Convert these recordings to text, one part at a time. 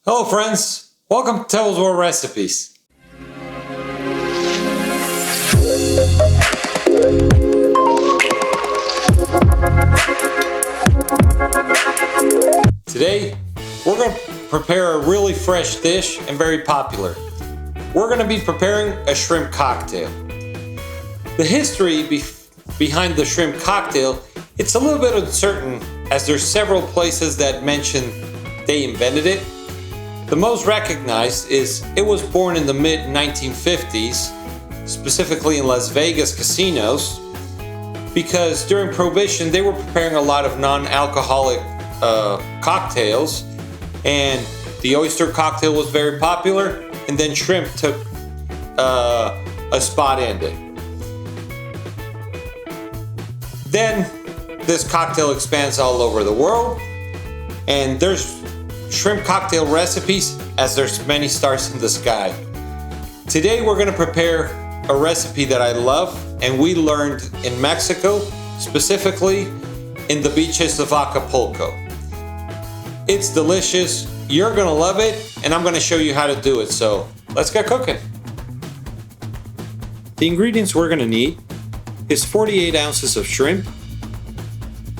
Hello friends, welcome to Devil's World Recipes. Today, we're going to prepare a really fresh dish and very popular. We're going to be preparing a shrimp cocktail. The history behind the shrimp cocktail, it's a little bit uncertain as there's several places that mention they invented it. The most recognized is it was born in the mid-1950s, specifically in Las Vegas casinos, because during Prohibition they were preparing a lot of non-alcoholic cocktails, and the oyster cocktail was very popular, and then shrimp took a spot in it. Then this cocktail expands all over the world, and there's shrimp cocktail recipes as there's many stars in the sky. Today we're going to prepare a recipe that I love and we learned in Mexico, specifically in the beaches of Acapulco. It's delicious, you're going to love it, and I'm going to show you how to do it, so let's get cooking. The ingredients we're going to need is 48 ounces of shrimp,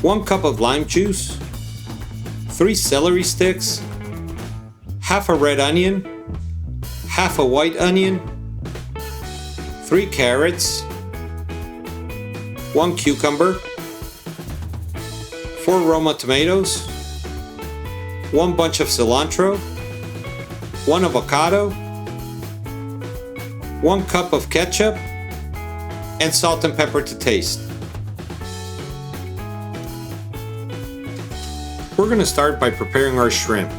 1 cup of lime juice, 3 celery sticks, half a red onion, half a white onion, 3 carrots, 1 cucumber, 4 Roma tomatoes, 1 bunch of cilantro, 1 avocado, 1 cup of ketchup, and salt and pepper to taste. We're going to start by preparing our shrimp.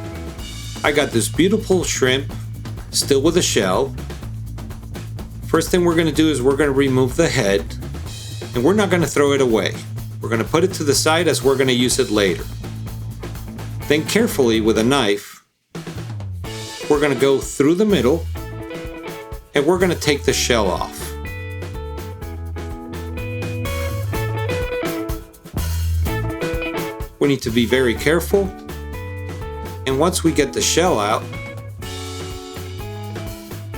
I got this beautiful shrimp, still with a shell. First thing we're going to do is we're going to remove the head, and we're not going to throw it away. We're going to put it to the side as we're going to use it later. Then carefully with a knife, we're going to go through the middle, and we're going to take the shell off. We need to be very careful, and once we get the shell out,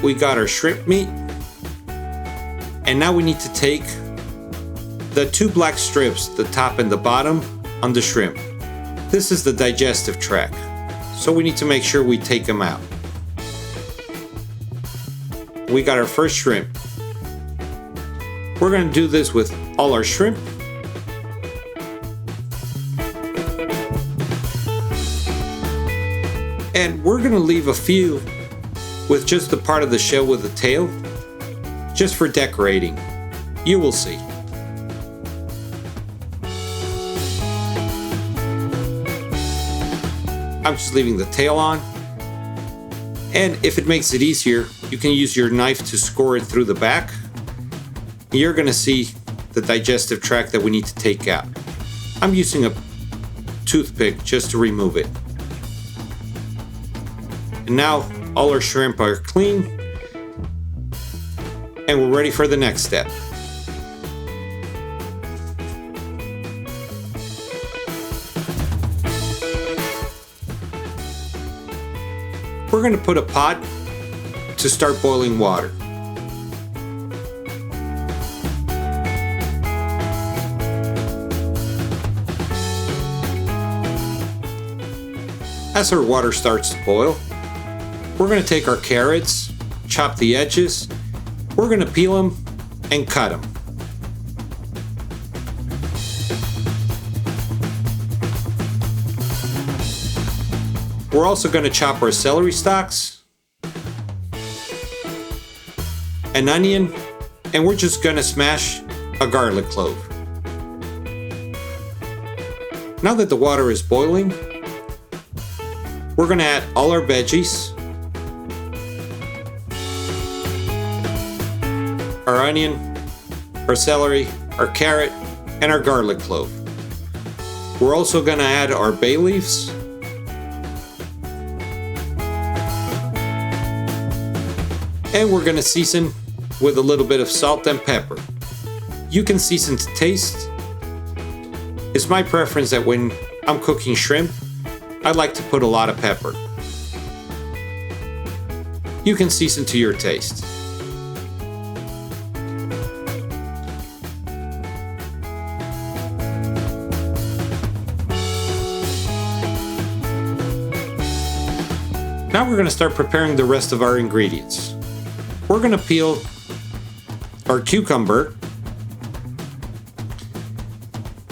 we got our shrimp meat, and now we need to take the 2 black strips, the top and the bottom, on the shrimp. This is the digestive tract, so we need to make sure we take them out. We got our first shrimp. We're going to do this with all our shrimp. And we're going to leave a few with just the part of the shell with the tail, just for decorating. You will see. I'm just leaving the tail on. And if it makes it easier, you can use your knife to score it through the back. You're going to see the digestive tract that we need to take out. I'm using a toothpick just to remove it. And now all our shrimp are clean, and we're ready for the next step. We're going to put a pot to start boiling water. As our water starts to boil, we're going to take our carrots, chop the edges, we're going to peel them and cut them. We're also going to chop our celery stalks, an onion, and we're just going to smash a garlic clove. Now that the water is boiling, we're going to add all our veggies. Our onion, our celery, our carrot, and our garlic clove. We're also going to add our bay leaves, and we're going to season with a little bit of salt and pepper. You can season to taste. It's my preference that when I'm cooking shrimp, I like to put a lot of pepper. You can season to your taste. Now we're going to start preparing the rest of our ingredients. We're going to peel our cucumber.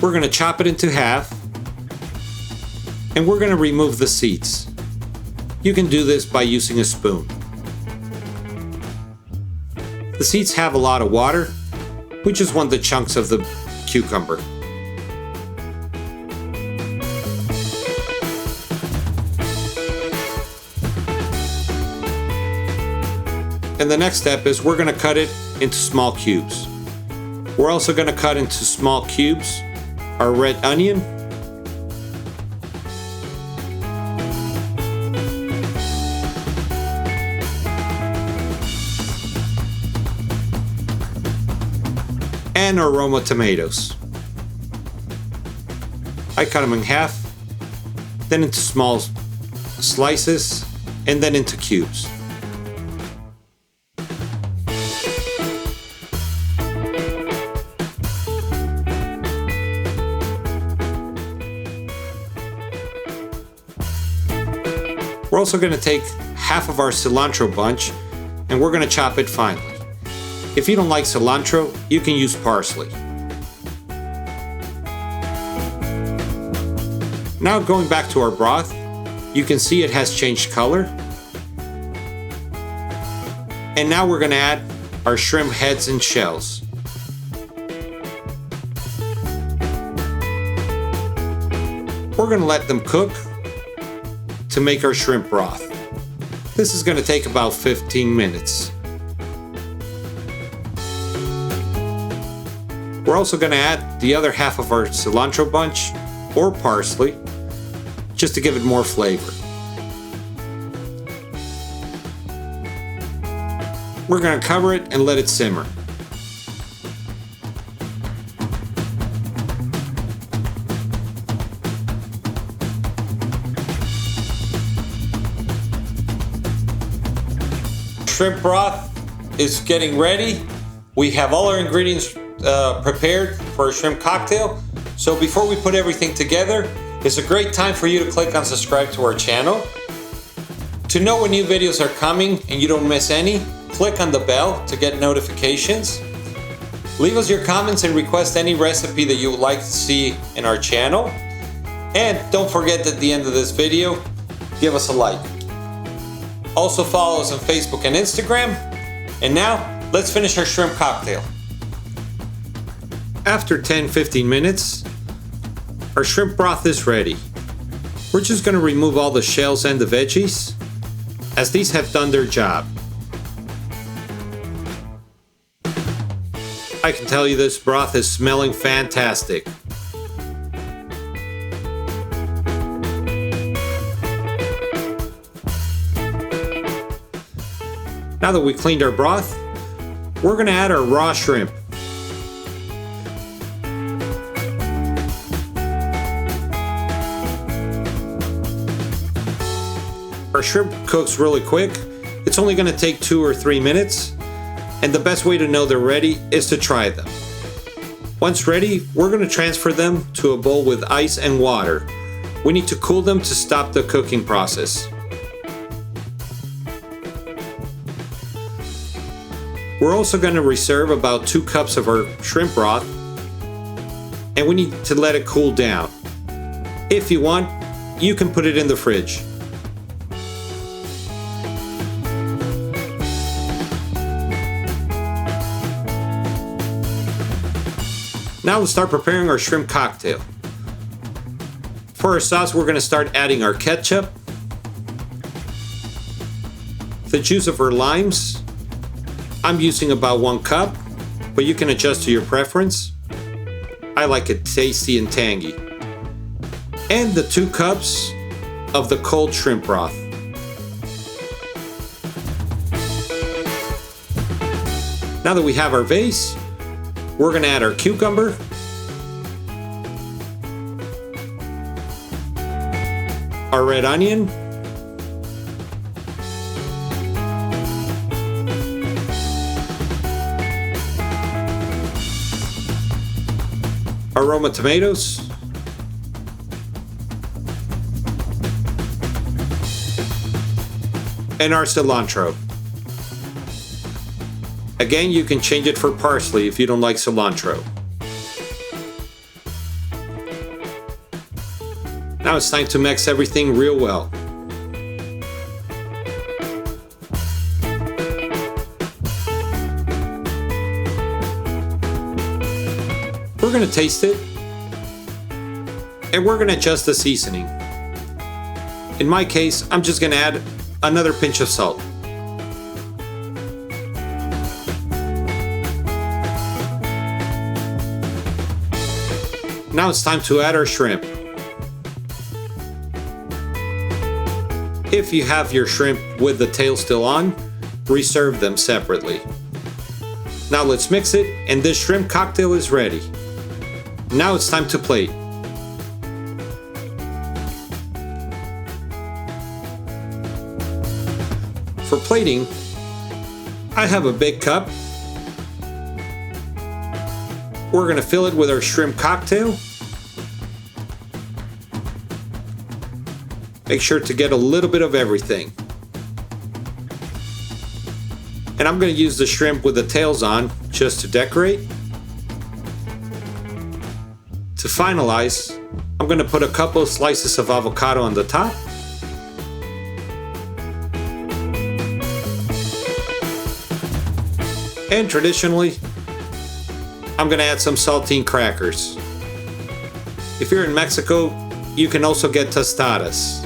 We're going to chop it into half. And we're going to remove the seeds. You can do this by using a spoon. The seeds have a lot of water. We just want the chunks of the cucumber. And the next step is we're going to cut it into small cubes. We're also going to cut into small cubes our red onion, and our Roma tomatoes. I cut them in half, then into small slices, and then into cubes. We're also going to take half of our cilantro bunch and we're going to chop it finely. If you don't like cilantro, you can use parsley. Now going back to our broth, you can see it has changed color. And now we're going to add our shrimp heads and shells. We're going to let them cook to make our shrimp broth. This is going to take about 15 minutes. We're also going to add the other half of our cilantro bunch or parsley just to give it more flavor. We're going to cover it and let it simmer. Shrimp broth is getting ready. We have all our ingredients prepared for a shrimp cocktail. So before we put everything together, it's a great time for you to click on subscribe to our channel. To know when new videos are coming and you don't miss any, click on the bell to get notifications. Leave us your comments and request any recipe that you would like to see in our channel. And don't forget at the end of this video, give us a like. Also follow us on Facebook and Instagram. And now, let's finish our shrimp cocktail. After 10-15 minutes, our shrimp broth is ready. We're just going to remove all the shells and the veggies, as these have done their job. I can tell you this broth is smelling fantastic. Now that we cleaned our broth, we're going to add our raw shrimp. Our shrimp cooks really quick. It's only going to take 2 or 3 minutes, and the best way to know they're ready is to try them. Once ready, we're going to transfer them to a bowl with ice and water. We need to cool them to stop the cooking process. We're also going to reserve about 2 cups of our shrimp broth, and we need to let it cool down. If you want, you can put it in the fridge. Now let's start preparing our shrimp cocktail. For our sauce, we're going to start adding our ketchup, the juice of our limes. I'm using about 1 cup, but you can adjust to your preference. I like it tasty and tangy. And the 2 cups of the cold shrimp broth. Now that we have our vase, we're going to add our cucumber, our red onion, aroma tomatoes, and our cilantro. Again, you can change it for parsley if you don't like cilantro. Now it's time to mix everything real well. We're going to taste it, and we're going to adjust the seasoning. In my case, I'm just going to add another pinch of salt. Now it's time to add our shrimp. If you have your shrimp with the tail still on, reserve them separately. Now let's mix it, and this shrimp cocktail is ready. Now it's time to plate. For plating, I have a big cup. We're going to fill it with our shrimp cocktail. Make sure to get a little bit of everything. And I'm going to use the shrimp with the tails on just to decorate. To finalize, I'm going to put a couple of slices of avocado on the top. And traditionally, I'm going to add some saltine crackers. If you're in Mexico, you can also get tostadas.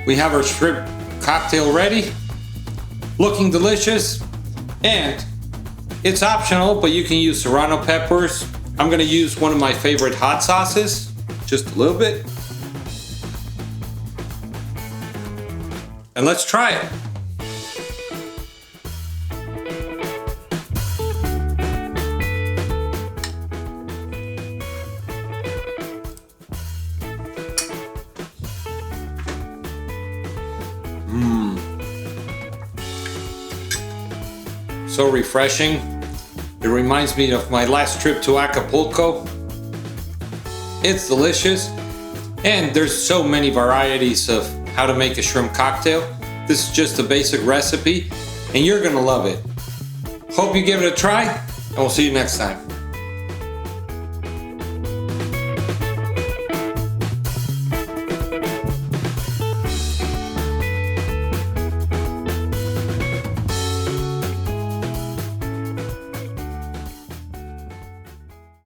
We have our shrimp cocktail ready, looking delicious, and it's optional, but you can use serrano peppers. I'm going to use one of my favorite hot sauces, just a little bit. And let's try it. So refreshing. It reminds me of my last trip to Acapulco. It's delicious, and there's so many varieties of how to make a shrimp cocktail. This is just a basic recipe, and you're gonna love it. Hope you give it a try, and we'll see you next time.